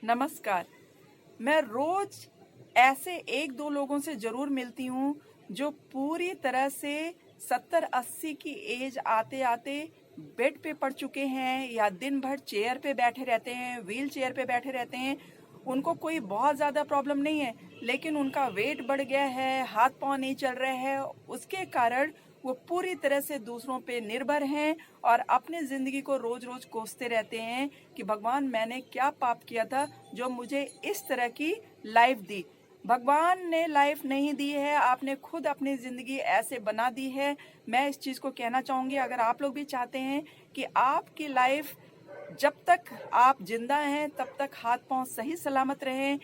नमस्कार। मैं रोज ऐसे एक दो लोगों से जरूर मिलती हूँ जो पूरी तरह से 70-80 की एज आते आते बेड पे पड़ चुके हैं या दिन भर चेयर पे बैठे रहते हैं, व्हील चेयर पे बैठे रहते हैं। उनको कोई बहुत ज़्यादा प्रॉब्लम नहीं है, लेकिन उनका वेट बढ़ गया है, हाथ पांव नहीं चल रहे हैं। उसके कारण वो पूरी तरह से दूसरों पे निर्भर हैं और अपनी ज़िंदगी को रोज़ रोज़ कोसते रहते हैं कि भगवान मैंने क्या पाप किया था जो मुझे इस तरह की लाइफ दी। भगवान ने लाइफ नहीं दी है, आपने खुद अपनी ज़िंदगी ऐसे बना दी है। मैं इस चीज़ को कहना चाहूँगी, अगर आप लोग भी चाहते हैं कि आपकी लाइफ जब तक आप जिंदा हैं तब तक हाथ पांव सही सलामत रहें,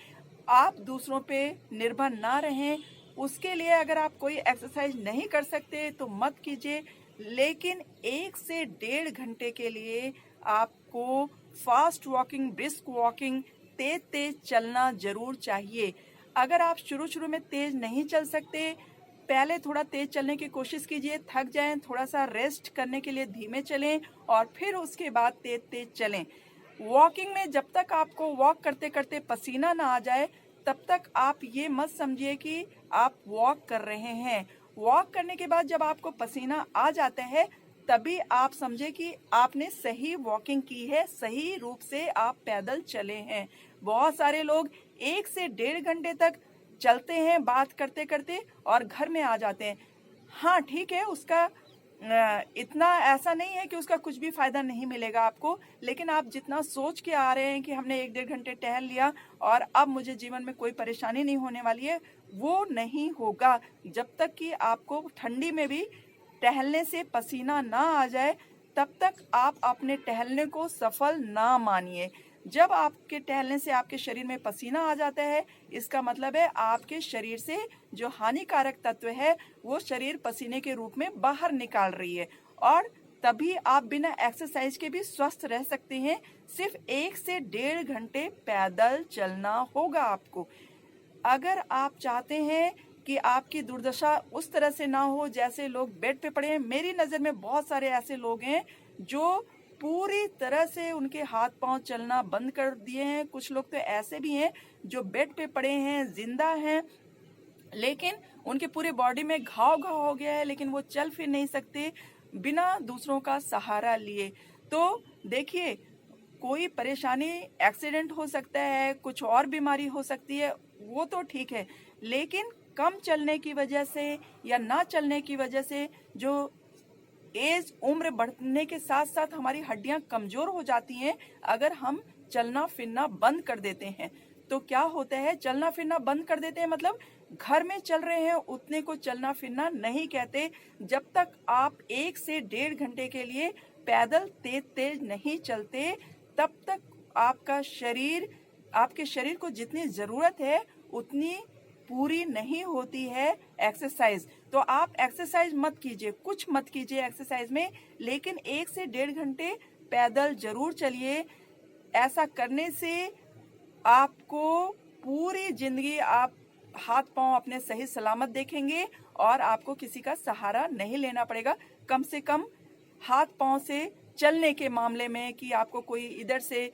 आप दूसरों पे निर्भर ना रहें, उसके लिए अगर आप कोई एक्सरसाइज नहीं कर सकते तो मत कीजिए। लेकिन 1 से 1.5 घंटे के लिए आपको फास्ट वॉकिंग, ब्रिस्क वॉकिंग, तेज तेज चलना जरूर चाहिए। अगर आप शुरू शुरू में तेज नहीं चल सकते, पहले थोड़ा तेज चलने की कोशिश कीजिए, थक जाएं, थोड़ा सा रेस्ट करने के लिए धीमे चलें और फिर उसके बाद तेज तेज चलें। वॉकिंग में जब तक आपको वॉक करते करते पसीना ना आ जाए तब तक आप ये मत समझिए कि आप वॉक कर रहे हैं। वॉक करने के बाद जब आपको पसीना आ जाता है तभी आप समझे कि आपने सही वॉकिंग की है, सही रूप से आप पैदल चले हैं। बहुत सारे लोग 1 से 1.5 घंटे तक चलते हैं बात करते करते और घर में आ जाते हैं। हाँ ठीक है, उसका इतना ऐसा नहीं है कि उसका कुछ भी फायदा नहीं मिलेगा आपको, लेकिन आप जितना सोच के आ रहे हैं कि हमने 1-1.5 घंटे टहल लिया और अब मुझे जीवन में कोई परेशानी नहीं होने वाली है, वो नहीं होगा। जब तक कि आपको ठंडी में भी टहलने से पसीना ना आ जाए तब तक आप अपने टहलने को सफल ना मानिए। जब आपके टहलने से आपके शरीर में पसीना आ जाता है, इसका मतलब है आपके शरीर से जो हानिकारक तत्व है वो शरीर पसीने के रूप में बाहर निकाल रही है और तभी आप बिना एक्सरसाइज के भी स्वस्थ रह सकते हैं। सिर्फ 1 से 1.5 घंटे पैदल चलना होगा आपको। अगर आप चाहते हैं कि आपकी दुर्दशा उस तरह से ना हो जैसे लोग बेड पे पड़े हैं, मेरी नज़र में बहुत सारे ऐसे लोग हैं जो पूरी तरह से उनके हाथ पांव चलना बंद कर दिए हैं। कुछ लोग तो ऐसे भी हैं जो बेड पे पड़े हैं, जिंदा हैं, लेकिन उनके पूरे बॉडी में घाव घाव हो गया है, लेकिन वो चल फिर नहीं सकते बिना दूसरों का सहारा लिए। तो देखिए, कोई परेशानी, एक्सीडेंट हो सकता है, कुछ और बीमारी हो सकती है, वो तो ठीक है, लेकिन कम चलने की वजह से या ना चलने की वजह से जो एज उम्र बढ़ने के साथ साथ हमारी हड्डियां कमजोर हो जाती हैं। अगर हम चलना फिरना बंद कर देते हैं तो क्या होता है, चलना फिरना बंद कर देते हैं मतलब घर में चल रहे हैं उतने को चलना फिरना नहीं कहते। जब तक आप 1 से 1.5 घंटे के लिए पैदल तेज तेज नहीं चलते तब तक आपका शरीर, आपके शरीर को जितनी जरूरत है उतनी पूरी नहीं होती है एक्सरसाइज। तो आप एक्सरसाइज मत कीजिए, कुछ मत कीजिए एक्सरसाइज में, लेकिन 1 से 1.5 घंटे पैदल जरूर चलिए। ऐसा करने से आपको पूरी जिंदगी आप हाथ पांव अपने सही सलामत देखेंगे और आपको किसी का सहारा नहीं लेना पड़ेगा। कम से कम हाथ पांव से चलने के मामले में कि आपको कोई इधर से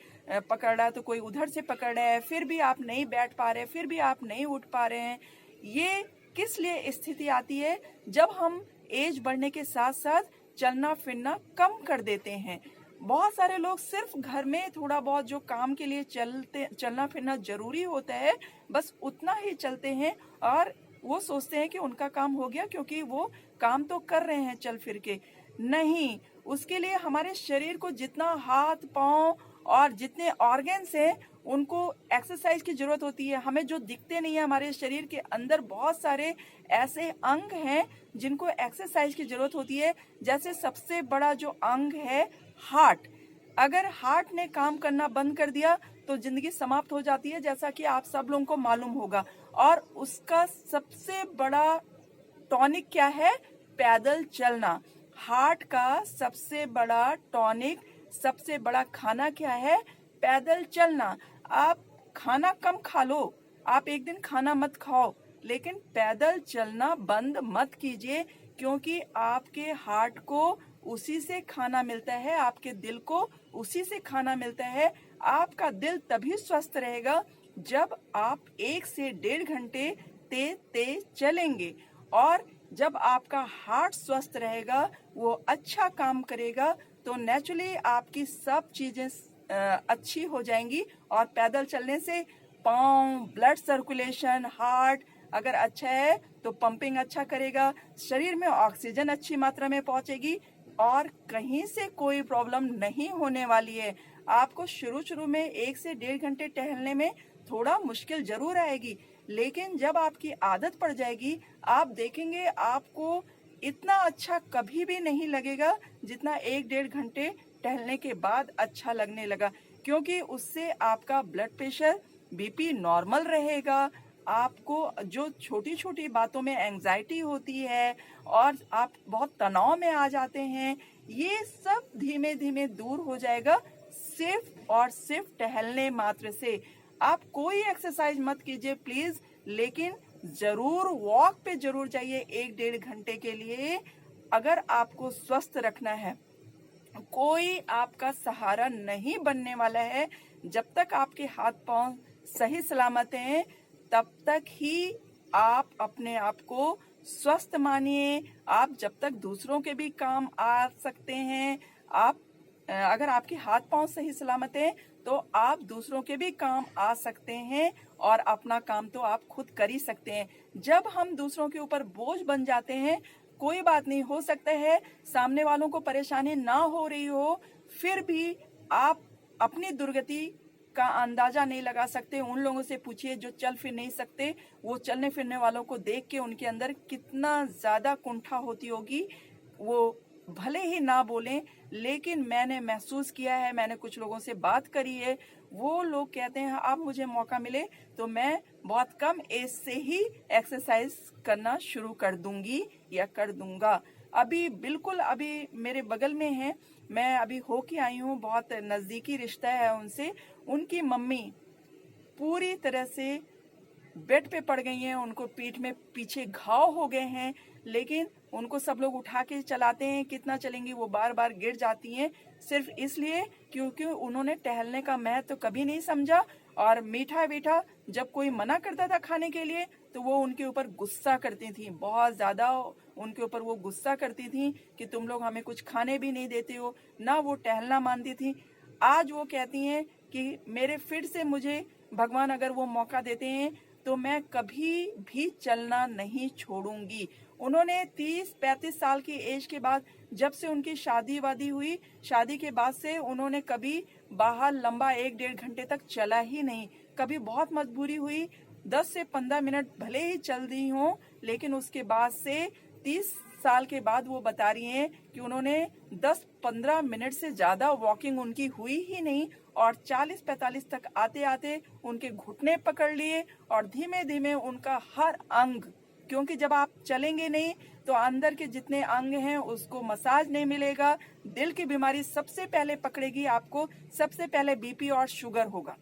पकड़ रहा है तो कोई उधर से पकड़ रहा है, फिर भी आप नहीं बैठ पा रहे, फिर भी आप नहीं उठ पा रहे हैं। ये किस लिए स्थिति आती है? जब हम एज बढ़ने के साथ साथ चलना फिरना कम कर देते हैं। बहुत सारे लोग सिर्फ घर में थोड़ा बहुत जो काम के लिए चलना फिरना जरूरी होता है, बस उतना ही चलते हैं और वो सोचते हैं कि उनका काम हो गया क्योंकि वो काम तो कर रहे हैं चल फिर के। नहीं, उसके लिए हमारे शरीर को जितना हाथ पांव और जितने ऑर्गन्स हैं उनको एक्सरसाइज की जरूरत होती है। हमें जो दिखते नहीं है, हमारे शरीर के अंदर बहुत सारे ऐसे अंग हैं जिनको एक्सरसाइज की जरूरत होती है। जैसे सबसे बड़ा जो अंग है हार्ट, अगर हार्ट ने काम करना बंद कर दिया तो जिंदगी समाप्त हो जाती है, जैसा कि आप सब लोगों को मालूम होगा। और उसका सबसे बड़ा टॉनिक क्या है? पैदल चलना। हार्ट का सबसे बड़ा टॉनिक, सबसे बड़ा खाना क्या है? पैदल चलना। आप खाना कम खा लो, आप एक दिन खाना मत खाओ, लेकिन पैदल चलना बंद मत कीजिए, क्योंकि आपके हार्ट को उसी से खाना मिलता है, आपके दिल को उसी से खाना मिलता है। आपका दिल तभी स्वस्थ रहेगा जब आप 1 से 1.5 घंटे तेज तेज चलेंगे, और जब आपका हार्ट स्वस्थ रहेगा, वो अच्छा काम करेगा, तो नेचुरली आपकी सब चीजें अच्छी हो जाएंगी। और पैदल चलने से पाँव, ब्लड सर्कुलेशन, हार्ट अगर अच्छा है तो पंपिंग अच्छा करेगा, शरीर में ऑक्सीजन अच्छी मात्रा में पहुंचेगी, और कहीं से कोई प्रॉब्लम नहीं होने वाली है। आपको शुरू शुरू में 1 से 1.5 घंटे टहलने में थोड़ा मुश्किल जरूर आएगी, लेकिन जब आपकी आदत पड़ जाएगी, आप देखेंगे आपको इतना अच्छा कभी भी नहीं लगेगा जितना 1-1.5 घंटे टहलने के बाद अच्छा लगने लगा, क्योंकि उससे आपका ब्लड प्रेशर, बीपी नॉर्मल रहेगा। आपको जो छोटी छोटी बातों में एंजाइटी होती है और आप बहुत तनाव में आ जाते हैं, ये सब धीमे धीमे दूर हो जाएगा सिर्फ और सिर्फ टहलने मात्र से। आप कोई एक्सरसाइज मत कीजिए प्लीज, लेकिन जरूर वॉक पे जरूर जाइए 1-1.5 घंटे के लिए, अगर आपको स्वस्थ रखना है। कोई आपका सहारा नहीं बनने वाला है। जब तक आपके हाथ पांव सही सलामत हैं, तब तक ही आप अपने आप को स्वस्थ मानिए। आप जब तक दूसरों के भी काम आ सकते हैं, आप अगर आपके हाथ पांव सही सलामत हैं तो आप दूसरों के भी काम आ सकते हैं, और अपना काम तो आप खुद कर ही सकते हैं। जब हम दूसरों के ऊपर बोझ बन जाते हैं, कोई बात नहीं, हो सकता है सामने वालों को परेशानी ना हो रही हो, फिर भी आप अपनी दुर्गति का अंदाजा नहीं लगा सकते। उन लोगों से पूछिए जो चल फिर नहीं सकते, वो चलने फिरने वालों को देख के उनके अंदर कितना ज्यादा कुंठा होती होगी। वो भले ही ना बोलें, लेकिन मैंने महसूस किया है, मैंने कुछ लोगों से बात करी है, वो लोग कहते हैं अब मुझे मौका मिले तो मैं बहुत कम एज से ही एक्सरसाइज करना शुरू कर दूंगी या कर दूंगा। अभी बिल्कुल अभी मेरे बगल में है, मैं अभी होके आई हूँ, बहुत नजदीकी रिश्ता है उनसे। उनकी मम्मी पूरी तरह से बेड पे पड़ गई हैं, उनको पीठ में पीछे घाव हो गए हैं, लेकिन उनको सब लोग उठा के चलाते हैं। कितना चलेंगी, वो बार बार गिर जाती हैं, सिर्फ इसलिए क्योंकि उन्होंने टहलने का महत्व तो कभी नहीं समझा। और मीठा मीठा जब कोई मना करता था खाने के लिए, तो वो उनके ऊपर गुस्सा करती थी, बहुत ज्यादा उनके ऊपर वो गुस्सा करती थी कि तुम लोग हमें कुछ खाने भी नहीं देते हो, ना वो टहलना मानती थी। आज वो कहती हैं कि मेरे फिर से मुझे भगवान अगर वो मौका देते हैं तो मैं कभी भी चलना नहीं छोड़ूंगी। उन्होंने 30-35 साल की एज के बाद, जब से उनकी शादी वादी हुई, शादी के बाद से उन्होंने कभी बाहर लंबा 1-1.5 घंटे तक चला ही नहीं। कभी बहुत मजबूरी हुई 10 से 15 मिनट भले ही चल दी हो, लेकिन उसके बाद से 30 साल के बाद वो बता रही हैं कि उन्होंने 10-15 मिनट से ज्यादा वॉकिंग उनकी हुई ही नहीं, और 40-45 तक आते आते उनके घुटने पकड़ लिए, और धीमे धीमे उनका हर अंग, क्योंकि जब आप चलेंगे नहीं तो अंदर के जितने अंग हैं उसको मसाज नहीं मिलेगा। दिल की बीमारी सबसे पहले पकड़ेगी आपको, सबसे पहले बीपी और शुगर होगा।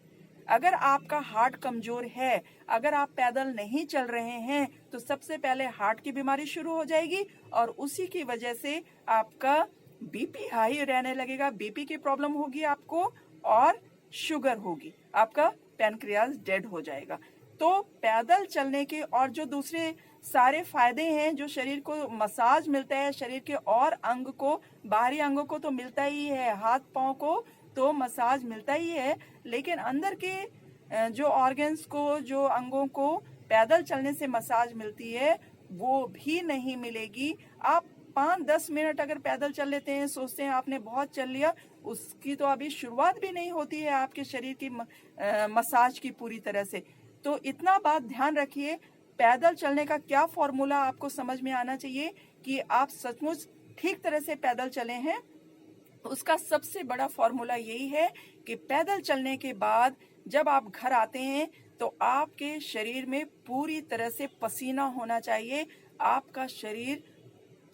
अगर आपका हार्ट कमजोर है, अगर आप पैदल नहीं चल रहे हैं, तो सबसे पहले हार्ट की बीमारी शुरू हो जाएगी, और उसी की वजह से आपका बीपी हाई रहने लगेगा, बीपी की प्रॉब्लम होगी आपको, और शुगर होगी, आपका पैनक्रियाज डेड हो जाएगा। तो पैदल चलने के और जो दूसरे सारे फायदे हैं, जो शरीर को मसाज मिलता है, शरीर के और अंग को, बाहरी अंगों को तो मिलता ही है, हाथ पांव को तो मसाज मिलता ही है, लेकिन अंदर के जो ऑर्गन्स को, जो अंगों को पैदल चलने से मसाज मिलती है, वो भी नहीं मिलेगी। आप 5-10 मिनट अगर पैदल चल लेते हैं, सोचते हैं आपने बहुत चल लिया, उसकी तो अभी शुरुआत भी नहीं होती है आपके शरीर की मसाज की पूरी तरह से। तो इतना बात ध्यान रखिए, पैदल चलने का क्या फॉर्मूला आपको समझ में आना चाहिए कि आप सचमुच ठीक तरह से पैदल चले हैं। उसका सबसे बड़ा फॉर्मूला यही है कि पैदल चलने के बाद जब आप घर आते हैं तो आपके शरीर में पूरी तरह से पसीना होना चाहिए। आपका शरीर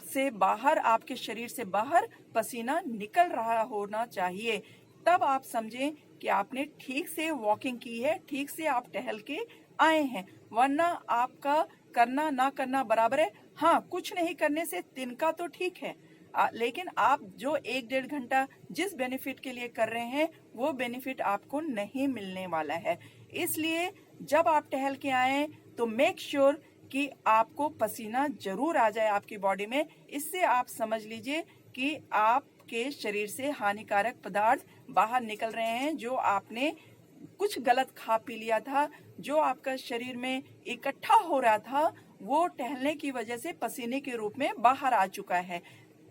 से बाहर, आपके शरीर से बाहर पसीना निकल रहा होना चाहिए। तब आप समझें कि आपने ठीक से वॉकिंग की है, ठीक से आप टहल के आए हैं। वरना आपका करना ना करना बराबर है। हाँ, कुछ नहीं करने से तिनका तो ठीक है, लेकिन आप जो 1-1.5 घंटा जिस बेनिफिट के लिए कर रहे हैं वो बेनिफिट आपको नहीं मिलने वाला है। इसलिए जब आप टहल के आए तो मेक श्योर कि आपको पसीना जरूर आ जाए आपकी बॉडी में। इससे आप समझ लीजिए कि आपके शरीर से हानिकारक पदार्थ बाहर निकल रहे हैं, जो आपने कुछ गलत खा पी लिया था, जो आपका शरीर में इकट्ठा हो रहा था, वो टहलने की वजह से पसीने के रूप में बाहर आ चुका है।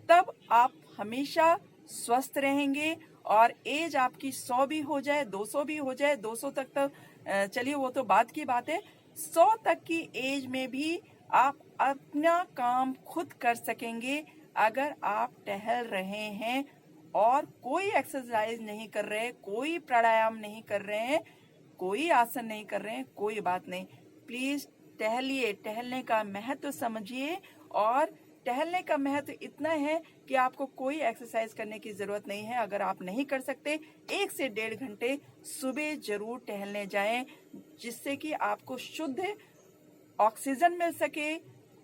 तब आप हमेशा स्वस्थ रहेंगे और एज आपकी 100 भी हो जाए, 200 भी हो जाए, 200 तक तो चलिए वो तो बात की बात है, 100 तक की एज में भी आप अपना काम खुद कर सकेंगे अगर आप टहल रहे हैं और कोई एक्सरसाइज नहीं कर रहे, कोई प्राणायाम नहीं कर रहे हैं, कोई आसन नहीं कर रहे हैं, कोई बात नहीं। प्लीज टहलिए, टहलने का महत्व समझिए। और टहलने का महत्व इतना है कि आपको कोई एक्सरसाइज करने की जरूरत नहीं है। अगर आप नहीं कर सकते, 1 से 1.5 घंटे सुबह जरूर टहलने जाएं, जिससे कि आपको शुद्ध ऑक्सीजन मिल सके,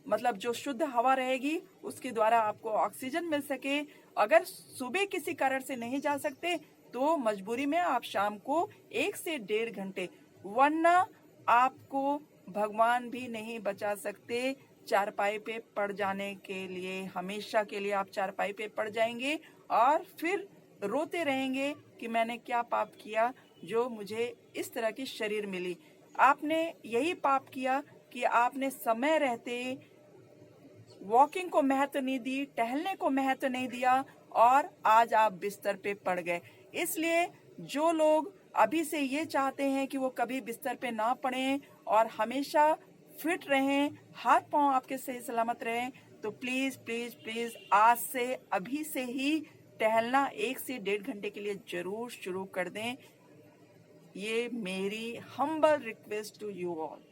मतलब जो शुद्ध हवा रहेगी उसके द्वारा आपको ऑक्सीजन मिल सके। अगर सुबह किसी कारण से नहीं जा सकते तो मजबूरी में आप शाम को 1 से 1.5 घंटे, वरना आपको भगवान भी नहीं बचा सकते चारपाई पे पड़ जाने के लिए। हमेशा के लिए आप चारपाई पे पड़ जाएंगे और फिर रोते रहेंगे कि मैंने क्या पाप किया जो मुझे इस तरह की शरीर मिली। आपने यही पाप किया कि आपने समय रहते वॉकिंग को महत्व नहीं दी, टहलने को महत्व नहीं दिया और आज आप बिस्तर पे पड़ गए। इसलिए जो लोग अभी से ये चाहते हैं कि वो कभी बिस्तर पे ना पड़ें और हमेशा फिट रहें, हाथ पांव आपके सही सलामत रहें, तो प्लीज प्लीज प्लीज आज से, अभी से ही टहलना 1 से 1.5 घंटे के लिए जरूर शुरू कर दें। ये मेरी humble request to you all.